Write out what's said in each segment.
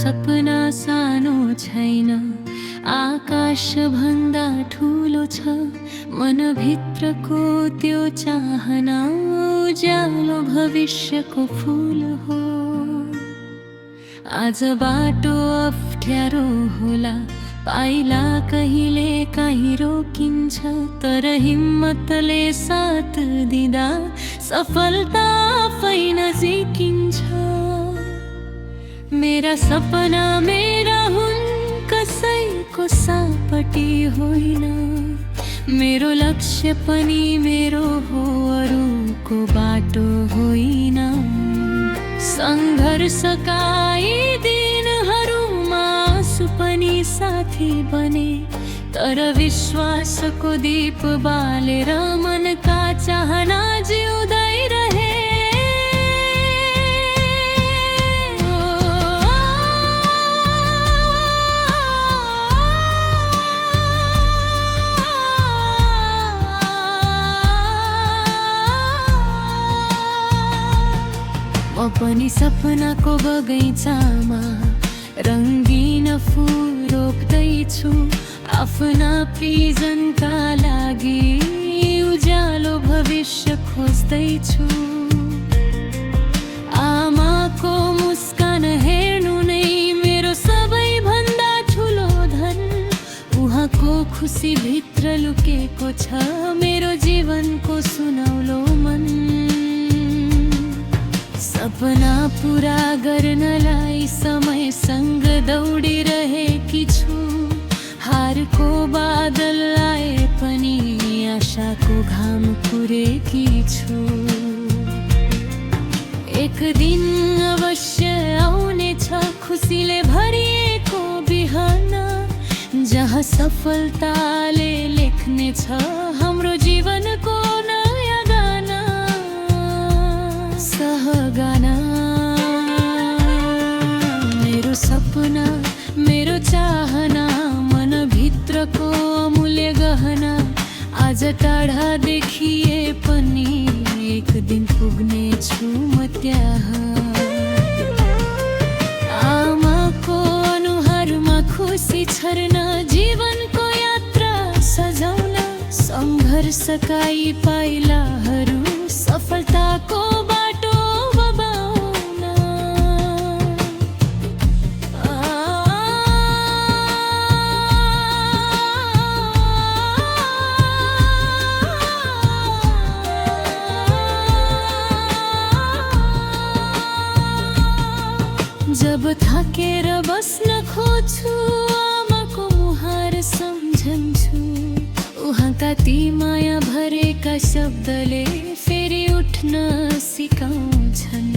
सपना सानो छैन, आकाश भन्दा ठुलो छ। मनभित्रको त्यो चाहना उज्यालो भविष्यको फूल हो। आज बाटो अप्ठ्यारो होला, पाइला कहिले काहीँ रोकिन्छ, तर हिम्मतले साथ दिँदा सफलता आफै नजिकिन्छ। मेरा सपना मेरा हुन्, कसैको सापटी होइन। मेरो लक्ष्य पनि मेरो हो, अरूको बाटो होइन। सङ्घर्षका यी दिनहरूमा आँसु पनि साथी बने, तर विश्वासको दीप बालेर मनका चाहना जिउँदै रहे। म पनि सपनाको बगैँचामा रङ्गीन फुल रोप्दैछु, आफ्ना प्रियजनका लागि उज्यालो भविष्य खोज्दैछु। आमाको मुस्कान हेर्नु नै मेरो सबैभन्दा ठुलो धन। उहाँको खुसी भित्र लुकेको छ मेरो जीवनको सुनौलो मन। सपना पुरा गर्नलाई समयसँग दौडिरहेकी छु। हारको बादल आए पनि आशाको घाम पुरेकी छु। एक दिन अवश्य आउनेछ खुसीले भरिएको बिहान, जहाँ सफलताले लेख्नेछ हाम्रो जीवनको नयाँ गाना। सहगाना मेरो सपना मेरो चाहना, मनभित्रको अमूल्य गहना। आज टाढा देखिए पनि एक दिन पुग्ने छु म त्यहाँ। आमाको अनुहारमा खुसी छर्न, जीवनको यात्रा सजाउन। सङ्घर्षका यी पाइलाहरू सफलताको बाटो बबाउन। जब थाकेर बस्न खोज्छु, आमाको मुहार सम्झन्छु। उहाँका ती माया भरेका शब्दले फेरि उठ्न सिकाउँछन्।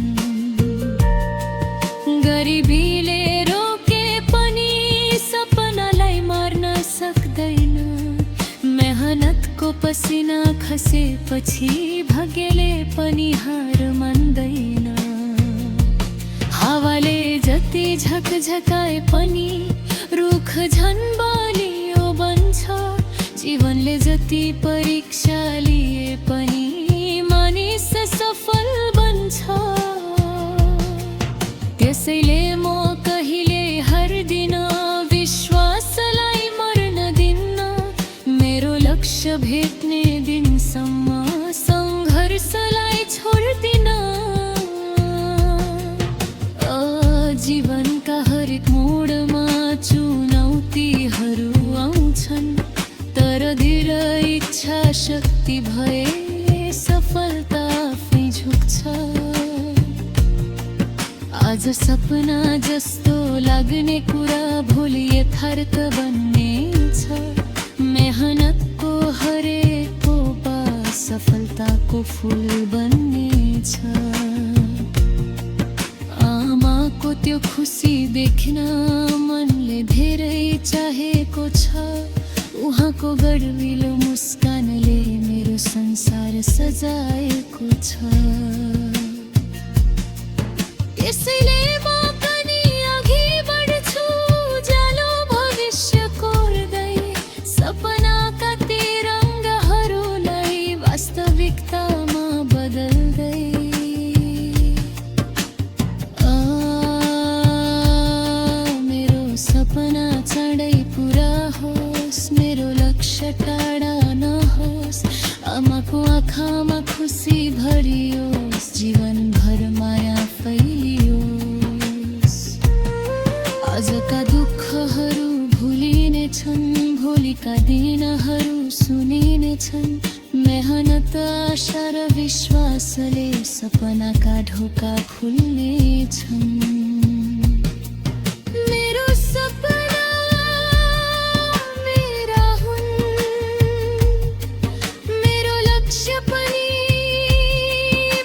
गरिबीले रोके पनि सपनालाई मार्न सक्दैन। मेहनतको पसिना खसेपछि भाग्यले पनि हार मान्दैन। हावाले जति झकझकाए पनि रुख झन् बलियो बन्छ। जीवनले जति परीक्षा लिए पनि मानिस सफल बन्छ। त्यसैले म कहिले हार्दिन, विश्वासलाई मर्न दिन्न। मेरो लक्ष्य भेट्ने दिनसम्म सङ्घर्षलाई छोड्दिन। जीवनका हरेक मोडमा चुनौतीहरू आउँछन्, तर दृढ इच्छा शक्ति भए सफलता आफै झुक्छ। आज सपना जस्तो लाग्ने कुरा भोलि यथार्थ बन्नेछ। मेहनतको हरेक पोपा सफलताको फुल बन्नेछ। आमाको त्यो खुसी देख्न मनले धेरै चाहेको छ। उहाँको गर्विलो मुस्कानले मेरो संसार सजाएको छ। त्यसैले म पनि अघि बढ्छु, उज्यालो भविष्य कोर्दै। सपनाका तिरङ्गाहरूलाई वास्तविकतामा बदल्दै। नहोस् मेरो लक्ष्य टाढा नहोस् आमाको आँखामा खुसी भरियोस् जीवनभर माया फैलियोस् आजका दुःखहरू भुलिनेछन् भोलिका दिनहरू सुनिनेछन् मेहनत आशा र विश्वासले सपनाका ढोका खुल्नेछन् मेरो सपना मेरा हुन् मेरो लक्ष्य पनि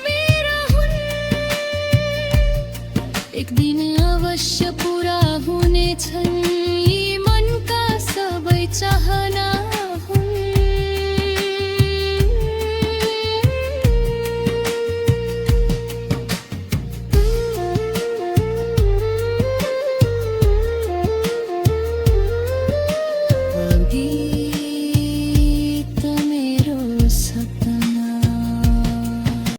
मेरा हुन् एक दिन अवश्य पूरा हुनेछन्